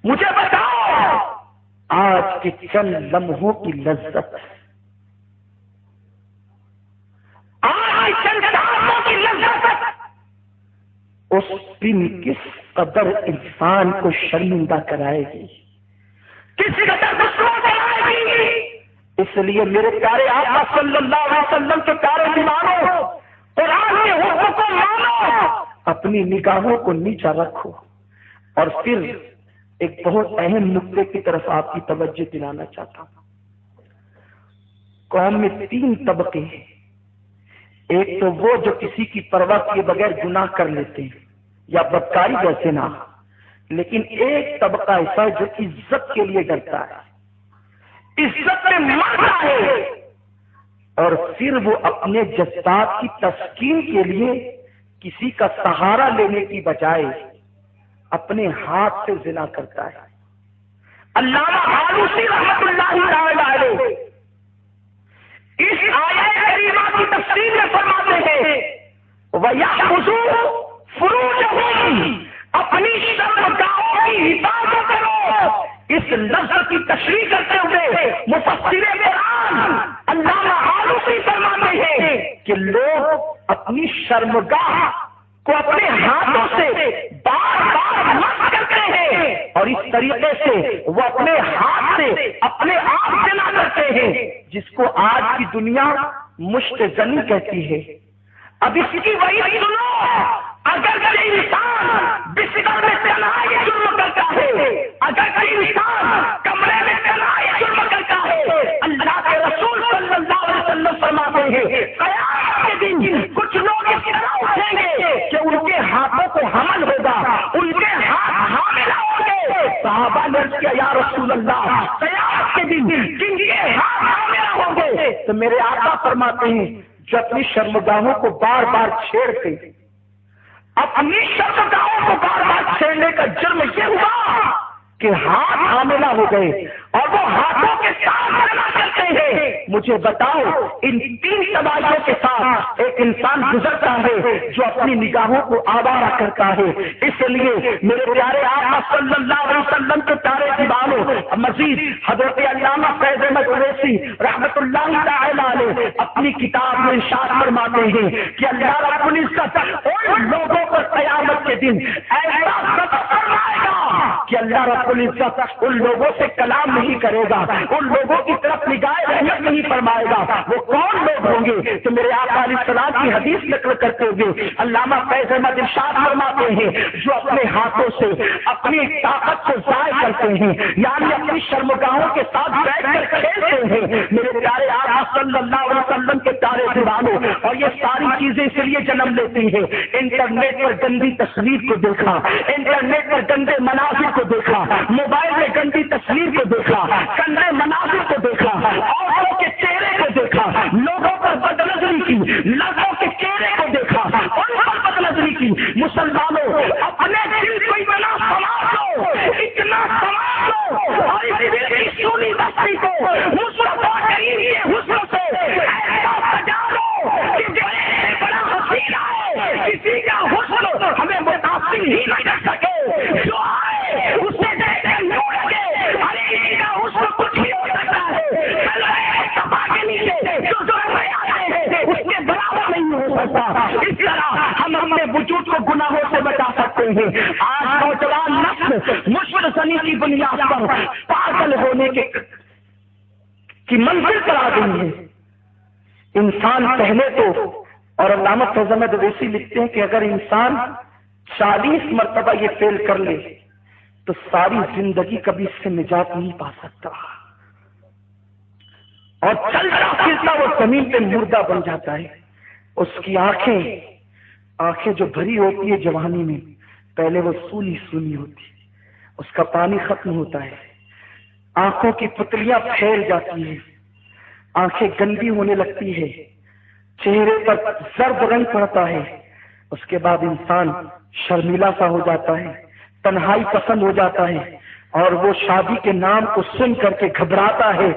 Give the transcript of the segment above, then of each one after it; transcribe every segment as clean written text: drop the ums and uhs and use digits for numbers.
مجھے بتاؤ آج کے چند لمحوں کی لذت، آج چند سالوں کی لذت اس دن کس قدر انسان کو شرمندہ کرائے گی، کس قدر رسوا کرائے گی۔ اس لیے میرے پیارے آقا صلی اللہ علیہ وسلم کے پیارے دیوانوں، قرآن کے حکم کو مانو، اپنی نگاہوں کو نیچا رکھو۔ اور پھر ایک بہت اہم نقطے کی طرف آپ کی توجہ دلانا چاہتا ہوں۔ قوم میں 3 طبقے ہیں، ایک تو وہ جو کسی کی پرواہ کیے بغیر گناہ کر لیتے ہیں یا بدکاری جیسے نہ، لیکن ایک طبقہ ایسا ہے جو عزت کے لیے ڈرتا ہے، عزت میں مرتا ہے، اور پھر وہ اپنے جذبات کی تسکین کے لیے کسی کا سہارا لینے کی بجائے اپنے ہاتھ سے زنا کرتا ہے۔ علامہ آلوسی رحمۃ اللہ تعالی علیہ اس آیت کریمہ کی تفسیر میں فرماتے ہیں وَيَحْفَظُوا فُرُوجَهُمْ، اپنی شرمگاہوں کی حفاظت کرو۔ اس لفظ کی تشریح کرتے ہوئے مفسر قرآن علامہ آلوسی فرماتے ہیں کہ لوگ اپنی شرمگاہ کو اپنے ہاتھوں سے بار بار مس کرتے ہیں، اور اس طریقے سے وہ اپنے ہاتھ سے اپنے آپ جنا کرتے ہیں، جس کو آج کی دنیا مشت زنی کہتی ہے۔ اب اس کی وجہ سنو، اگر کوئی انسان بستر میں تنہائی جرم کرتا ہے، اگر کوئی انسان کمرے میں تنہائی جرم کرتا ہے، اللہ کے رسول صلی اللہ علیہ وسلم فرماتے ہیں قیامت کے دن کچھ لوگ اس طرح اٹھیں گے کہ ان کے ہاتھوں کو حمل ہوگا، ان کے ہاتھ حاملہ ہوں گے۔ صحابہ نے عرض کیا یا رسول اللہ قیامت کے دن جن کے ہاتھ حاملہ ہوں گے؟ تو میرے آقا فرماتے ہیں جو اپنی شرمگاہوں کو بار بار چھیڑتے، اپنی شرمگاہوں کو بار بار چھیڑنے کا جرم یہ ہوا کہ ہاتھ حاملہ ہو گئے اور وہ ہاتھوں کے ساتھ زنا کرتے ہیں۔ مجھے بتاؤ ان 3 تباہیوں کے ساتھ ایک انسان گزرتا ہے جو اپنی نگاہوں کو آوارہ کرتا ہے۔ اس لیے میرے پیارے آقا صلی اللہ علیہ وسلم کے پیارے دیوانوں، مزید حضرت علامہ فیض احمد اویسی رحمۃ اللہ تعالی علیہ اپنی کتاب میں ارشاد فرماتے ہیں کہ اللہ رب العزت ان لوگوں پر قیامت کے دن ایسا غضب فرمائے گا کہ اللہ رب العزت ان لوگوں سے کلام نہیں کرے گا، ان لوگوں کی طرف نگاہ رحمت نہیں فرمائے گا۔ وہ کون لوگ ہوں گے؟ تو میرے آقا علیہ السلام کی حدیث نقل کرتے ہوئے علامہ فیض احمد ارشاد فرماتے ہیں جو اپنے ہاتھوں سے اپنی طاقت کو ضائع کرتے ہیں، یعنی اپنی شرمگاہوں کے ساتھ بیٹھ کر کھیلتے ہیں۔ میرے پیارے آقا صلی اللہ علیہ وسلم کے پیارے دیوانوں، اور یہ ساری چیزیں اس لیے جنم لیتی ہیں، انٹرنیٹ پر گندی تصویر کو دیکھا، انٹرنیٹ پر گندے مناظر کو دیکھا، موبائل میں گندی تصویر کو دیکھا، گندے مناظر کو دیکھا، عورتوں کے چہرے کو دیکھا، لوگوں پر بدنظری کی، لڑکوں کے چہرے کو دیکھا، ان پر بدنظری کی۔ مسلمانوں اپنے دل کو اتنا سنبھال لو، اتنا سنبھال لو، اور اس دل کی سونی بستی کو مصطفیٰ کریم کے حسن سے ایسا سجا لو کہ جیسے بڑا حسین ہے کسی کا حسن ہمیں متاثر ہی نہ کر سکے، جو آئے اسے دیکھ کر یوں لگے ارے ان کا حسن کچھ بھی ہو سکتا ہے، صفا کے نیچے جو میں آتے ہیں اس کے برابر نہیں ہو سکتا۔ اس طرح ہم اپنے وجود کو گناہوں سے بچا سکتے ہیں۔ آج نوجوان نسل مشت زنی کی بنیاد پر پاگل ہونے کی منزل پر آ گئی ہے۔ انسان پہلے تو، اور علامہ فیض احمد اویسی لکھتے ہیں کہ اگر انسان 40 مرتبہ یہ فیل کر لے تو ساری زندگی کبھی اس سے نجات نہیں پا سکتا، اور چلتا پھرتا وہ زمین پہ مردہ بن جاتا ہے۔ اس کی آنکھیں جو بھری ہوتی ہے جوانی میں، پہلے وہ سونی سونی ہوتی ہے، اس کا پانی ختم ہوتا ہے، آنکھوں کی پتلیاں پھیل جاتی ہیں، آنکھیں گندی ہونے لگتی ہے، چہرے پر زرد رنگ پڑتا ہے، اس کے بعد انسان شرمیلا سا ہو جاتا ہے، تنہائی پسند ہو جاتا ہے، اور وہ شادی کے نام کو سن کر کے گھبراتا ہے،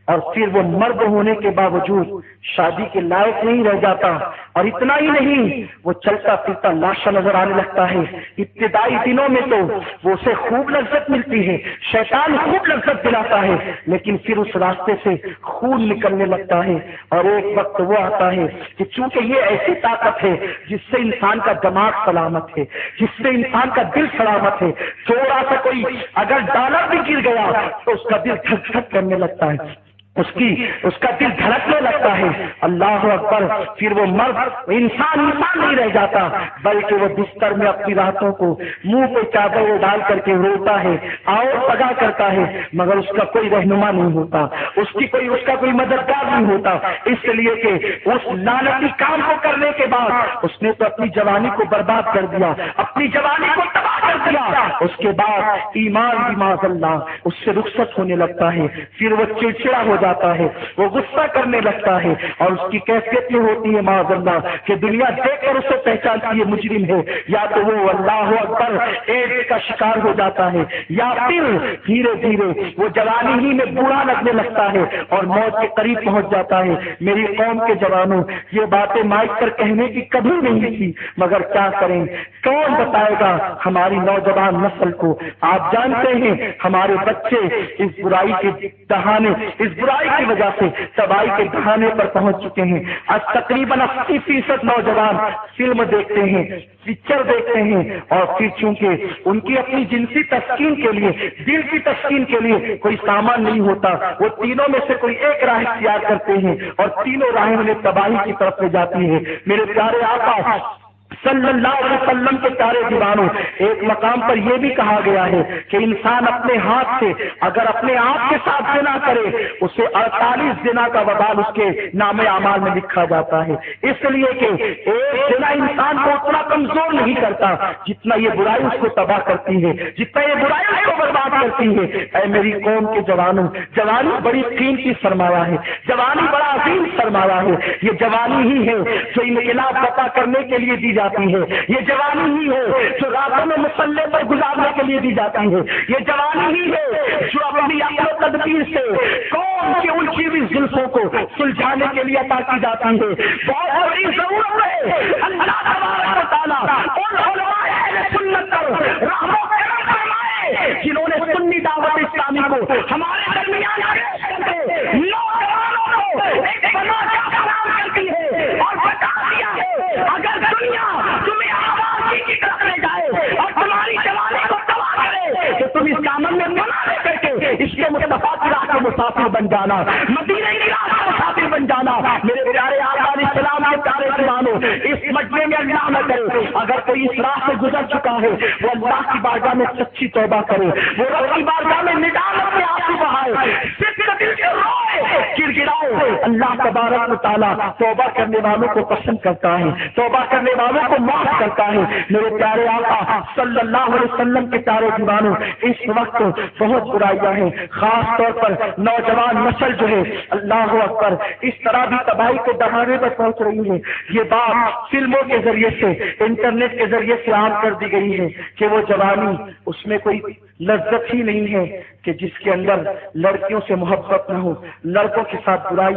اور پھر وہ مرد ہونے کے باوجود شادی کے لائق نہیں رہ جاتا، اور اتنا ہی نہیں، وہ چلتا پھرتا لاشا نظر آنے لگتا ہے۔ ابتدائی دنوں میں تو وہ اسے خوب لذت ملتی ہے، شیطان خوب لذت دلاتا ہے، لیکن پھر اس راستے سے خون نکلنے لگتا ہے، اور ایک وقت وہ آتا ہے کہ چونکہ یہ ایسی طاقت ہے جس سے انسان کا دماغ سلامت ہے، جس سے انسان کا دل سلامت ہے، تھوڑا سا کوئی اگر ڈالر بھی گر گیا تو اس کا دل دھک دھک کرنے لگتا ہے، اس کا دل دھڑکنے لگتا ہے۔ اللہ اکبر! پھر وہ مرد انسان نہیں رہ جاتا، بلکہ وہ بستر میں اپنی راتوں کو منہ پہ چادر ڈال کر کے روتا ہے، آؤ پگا کرتا ہے، مگر اس کا کوئی رہنما نہیں ہوتا، اس کا کوئی مددگار نہیں ہوتا، اس لیے کہ اس لعنتی کام کو کرنے کے بعد اس نے تو اپنی جوانی کو برباد کر دیا، اپنی جوانی کو تباہ کر دیا۔ اس کے بعد ایمان بھی معاذ اللہ اس سے رخصت ہونے لگتا ہے، پھر وہ چڑچڑا ہو جاتا ہے، وہ غصہ کرنے لگتا ہے، اور اس کی کیفیت یہ ہوتی ہے معاذ اللہ کہ دنیا دیکھ کر اسے پہچانتی ہے مجرم ہے، یا تو وہ اللہ اکبر ایڈز کا شکار ہو جاتا ہے، یا پھر دھیرے دھیرے وہ جوانی ہی میں بوڑھا لگنے لگتا ہے اور موت کے قریب پہنچ جاتا ہے۔ میری قوم کے جوانوں، یہ باتیں مائک پر کہنے کی کبھی نہیں تھی، مگر کیا کریں، کون بتائے گا ہماری نوجوان نسل کو؟ آپ جانتے ہیں ہمارے بچے اس برائی کے دہانے، اس برائی کی وجہ سے تباہی کے دہانے پر پہنچ چکے ہیں۔ آج تقریباً 80% نوجوان فلم دیکھتے ہیں، پکچر دیکھتے ہیں، اور پھر چونکہ ان کی اپنی جنسی تسکین کے لیے، دل کی تسکین کے لیے کوئی سامان نہیں ہوتا، وہ تینوں میں سے کوئی ایک راہ اختیار کرتے ہیں، اور تینوں راہیں انہیں تباہی کی طرف لے جاتی ہے۔ میرے پیارے آقا صلی اللہ علیہ وسلم کے پیارے دیوانوں، ایک مقام پر یہ بھی کہا گیا ہے کہ انسان اپنے ہاتھ سے اگر اپنے آپ کے ساتھ زنا کرے، اسے 48 زنا کا وبال اس کے نام اعمال میں لکھا جاتا ہے، اس لیے کہ ایک زنا انسان کو اتنا کمزور نہیں کرتا جتنا یہ برائی اس کو تباہ کرتی ہے، جتنا یہ برائی اس کو برباد کرتی ہے۔ اے میری قوم کے جوانوں، جوانی بڑی قیمتی سرمایہ ہے، جوانی بڑا عظیم سرمایہ ہے، یہ جوانی ہی ہے جو انقلاب برپا کرنے کے لیے دی جاتی ہے، یہ جوانی ہی ہے جو راتوں میں مسلح پر گزارنے کے لیے دی جاتی ہے، یہ جوانی ہی ہے جو اپنی عقل و تدبیر سے قوم کی الجھی ہوئی زلفوں کو سلجھانے کے لیے عطا کی جاتی ہے۔ بہت بڑی ضرورت ہے اللہ تبارک و تعالیٰ ان علماء اہل سنت پر رحم و کرم فرمائے جنہوں نے سنی دعوت اسلامی کو ہمارے درمیان پیش کر کے نوجوانوں کو ایک بنا فراہم کرتی ہے اور بتا دیا ہے اگر دنیا تمہیں آبادی کی طرف لے جائے اور تمہاری جوانی کو تباہ کرے تو تم اس کا عمل میں بنا لے کر کے اس کے مصطفیٰ کی راہ کا مسافر بن جانا، مدینے کی راہ کا مسافر بن جانا۔ میرے پیارے آقا علیہ السلام کے پیارے دیوانوں، اس مجمع میں اللہ نہ کرے اگر کوئی اس راہ سے گزر چکا ہے وہ اللہ کی بارگاہ میں سچی توبہ کرے، وہ رب کی بارگاہ میں ندامت میں آنسو بہائے، صرف دل سے روئے، گڑگڑائے۔ اللہ تبارک و تعالیٰ توبہ کرنے والوں کو پسند کرتا ہے، توبہ کرنے والوں کو معاف کرتا ہے۔ میرے پیارے آقا صلی اللہ علیہ وسلم کے پیارے دیوانوں، اس وقت بہت برائیاں ہیں، خاص طور پر نوجوان نسل جو ہے اللہ اکبر اس طرح بھی تباہی کے دہانے پر پہنچ رہی ہے۔ یہ بات فلموں کے ذریعے سے، انٹرنیٹ کے ذریعے سے عام کر دی گئی ہے کہ وہ جوانی، اس میں کوئی لذت ہی نہیں ہے کہ جس کے اندر لڑکیوں سے محبت نہ ہو، لڑکوں کے ساتھ برائی